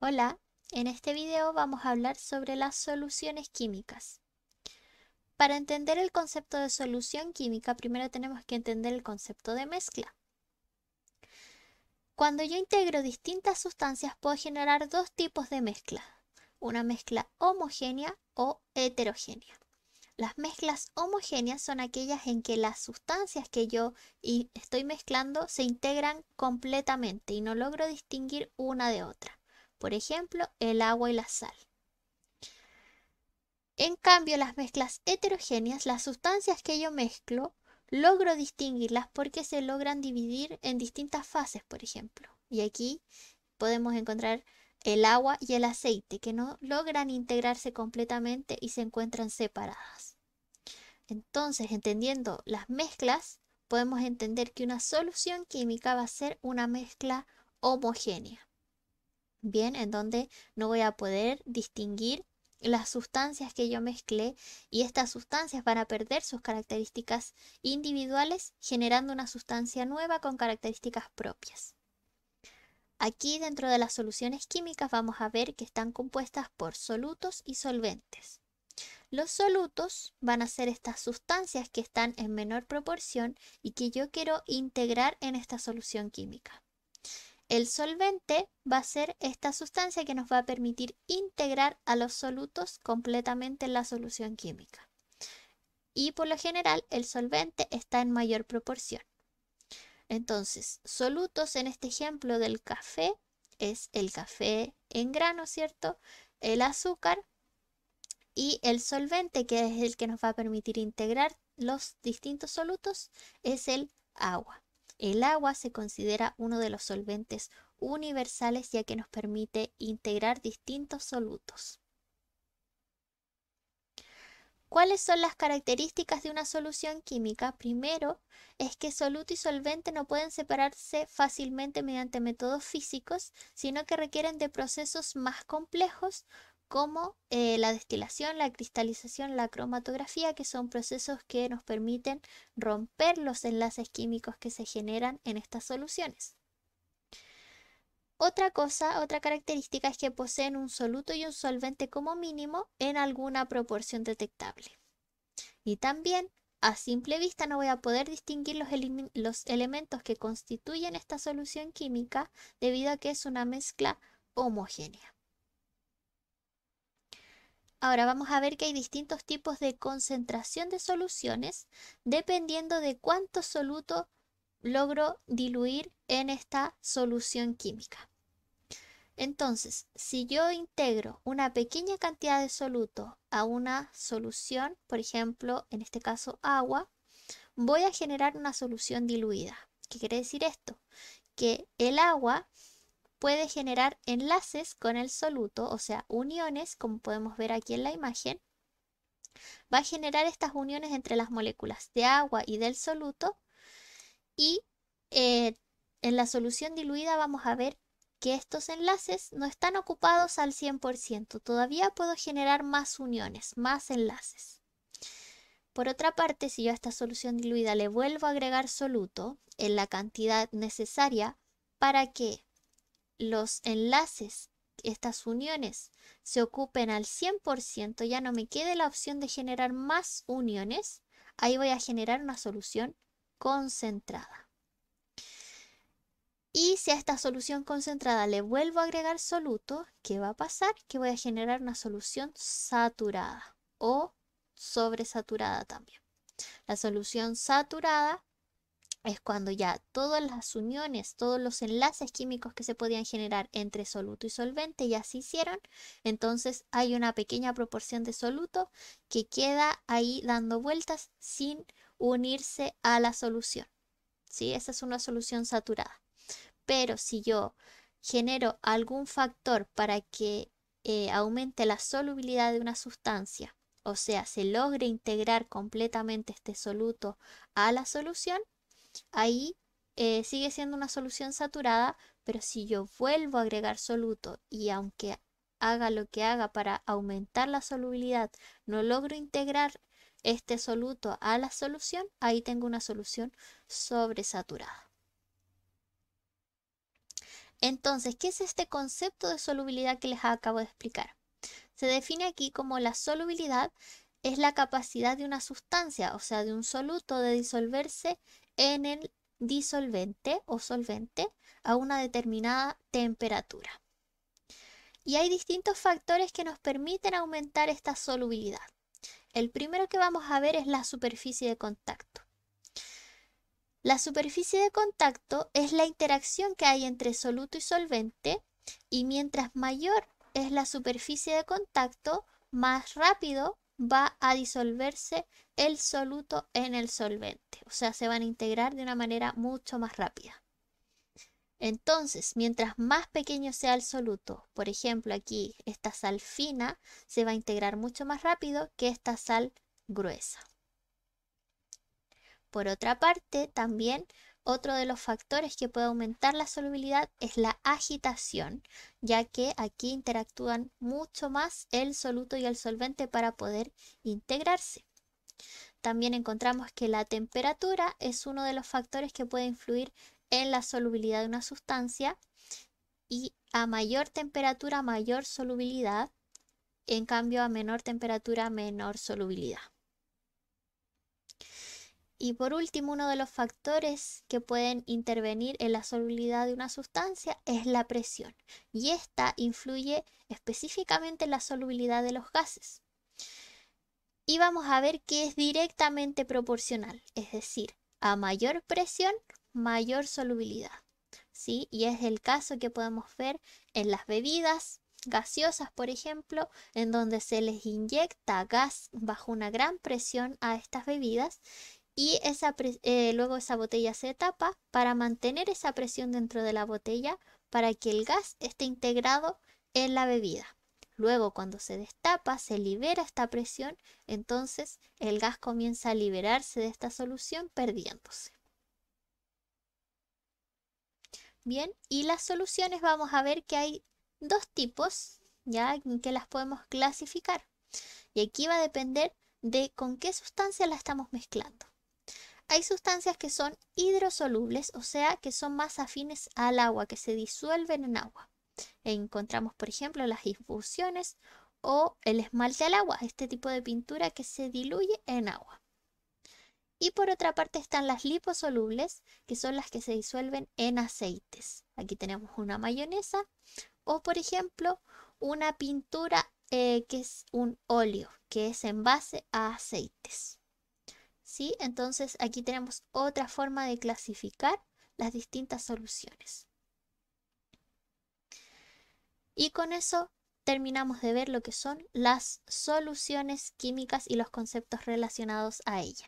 Hola, en este video vamos a hablar sobre las soluciones químicas. Para entender el concepto de solución química, primero tenemos que entender el concepto de mezcla. Cuando yo integro distintas sustancias, puedo generar dos tipos de mezcla, una mezcla homogénea o heterogénea. Las mezclas homogéneas son aquellas en que las sustancias que yo estoy mezclando se integran completamente y no logro distinguir una de otra. Por ejemplo, el agua y la sal. En cambio, las mezclas heterogéneas, las sustancias que yo mezclo, logro distinguirlas porque se logran dividir en distintas fases, por ejemplo. Y aquí podemos encontrar el agua y el aceite, que no logran integrarse completamente y se encuentran separadas. Entonces, entendiendo las mezclas, podemos entender que una solución química va a ser una mezcla homogénea. Bien, en donde no voy a poder distinguir las sustancias que yo mezclé y estas sustancias van a perder sus características individuales, generando una sustancia nueva con características propias. Aquí dentro de las soluciones químicas vamos a ver que están compuestas por solutos y solventes. Los solutos van a ser estas sustancias que están en menor proporción y que yo quiero integrar en esta solución química. El solvente va a ser esta sustancia que nos va a permitir integrar a los solutos completamente en la solución química. Y por lo general el solvente está en mayor proporción. Entonces, solutos en este ejemplo del café es el café en grano, ¿cierto? El azúcar y el solvente, que es el que nos va a permitir integrar los distintos solutos, es el agua. El agua se considera uno de los solventes universales ya que nos permite integrar distintos solutos. ¿Cuáles son las características de una solución química? Primero, es que soluto y solvente no pueden separarse fácilmente mediante métodos físicos, sino que requieren de procesos más complejos como la destilación, la cristalización, la cromatografía, que son procesos que nos permiten romper los enlaces químicos que se generan en estas soluciones. Otra característica es que poseen un soluto y un solvente como mínimo en alguna proporción detectable. Y también, a simple vista, no voy a poder distinguir los elementos que constituyen esta solución química debido a que es una mezcla homogénea. Ahora vamos a ver que hay distintos tipos de concentración de soluciones dependiendo de cuánto soluto logro diluir en esta solución química. Entonces, si yo integro una pequeña cantidad de soluto a una solución, por ejemplo, en este caso agua, voy a generar una solución diluida. ¿Qué quiere decir esto? Que el agua puede generar enlaces con el soluto, o sea, uniones, como podemos ver aquí en la imagen. Va a generar estas uniones entre las moléculas de agua y del soluto y eh, en la solución diluida vamos a ver que estos enlaces no están ocupados al 100%. Todavía puedo generar más uniones, más enlaces. Por otra parte, si yo a esta solución diluida le vuelvo a agregar soluto en la cantidad necesaria para que los enlaces, estas uniones, se ocupen al 100%, ya no me quede la opción de generar más uniones, ahí voy a generar una solución concentrada. Y si a esta solución concentrada le vuelvo a agregar soluto, ¿qué va a pasar? Que voy a generar una solución saturada o sobresaturada también. La solución saturada es cuando ya todas las uniones, todos los enlaces químicos que se podían generar entre soluto y solvente ya se hicieron, entonces hay una pequeña proporción de soluto que queda ahí dando vueltas sin unirse a la solución. ¿Sí? Esa es una solución saturada. Pero si yo genero algún factor para que aumente la solubilidad de una sustancia, o sea, se logre integrar completamente este soluto a la solución, ahí sigue siendo una solución saturada, pero si yo vuelvo a agregar soluto y aunque haga lo que haga para aumentar la solubilidad, no logro integrar este soluto a la solución, ahí tengo una solución sobresaturada. Entonces, ¿qué es este concepto de solubilidad que les acabo de explicar? Se define aquí como la solubilidad es la capacidad de una sustancia, o sea, de un soluto, de disolverse en el disolvente o solvente a una determinada temperatura. Y hay distintos factores que nos permiten aumentar esta solubilidad. El primero que vamos a ver es la superficie de contacto. La superficie de contacto es la interacción que hay entre soluto y solvente, y mientras mayor es la superficie de contacto, más rápido va a disolverse el soluto en el solvente. O sea, se van a integrar de una manera mucho más rápida. Entonces, mientras más pequeño sea el soluto, por ejemplo aquí esta sal fina, se va a integrar mucho más rápido que esta sal gruesa. Por otra parte, también otro de los factores que puede aumentar la solubilidad es la agitación, ya que aquí interactúan mucho más el soluto y el solvente para poder integrarse. También encontramos que la temperatura es uno de los factores que puede influir en la solubilidad de una sustancia, y a mayor temperatura, mayor solubilidad, en cambio a menor temperatura, menor solubilidad. Y por último, uno de los factores que pueden intervenir en la solubilidad de una sustancia es la presión, y esta influye específicamente en la solubilidad de los gases. Y vamos a ver que es directamente proporcional, es decir, a mayor presión, mayor solubilidad, ¿sí? Y es el caso que podemos ver en las bebidas gaseosas, por ejemplo, en donde se les inyecta gas bajo una gran presión a estas bebidas, y luego esa botella se tapa para mantener esa presión dentro de la botella para que el gas esté integrado en la bebida. Luego, cuando se destapa, se libera esta presión, entonces el gas comienza a liberarse de esta solución, perdiéndose. Bien, y las soluciones vamos a ver que hay dos tipos, ya en que las podemos clasificar. Y aquí va a depender de con qué sustancia la estamos mezclando. Hay sustancias que son hidrosolubles, o sea, que son más afines al agua, que se disuelven en agua. Encontramos, por ejemplo, las infusiones o el esmalte al agua, este tipo de pintura que se diluye en agua. Y por otra parte están las liposolubles, que son las que se disuelven en aceites. Aquí tenemos una mayonesa o, por ejemplo, una pintura que es un óleo, que es en base a aceites. ¿Sí? Entonces aquí tenemos otra forma de clasificar las distintas soluciones. Y con eso terminamos de ver lo que son las soluciones químicas y los conceptos relacionados a ellas.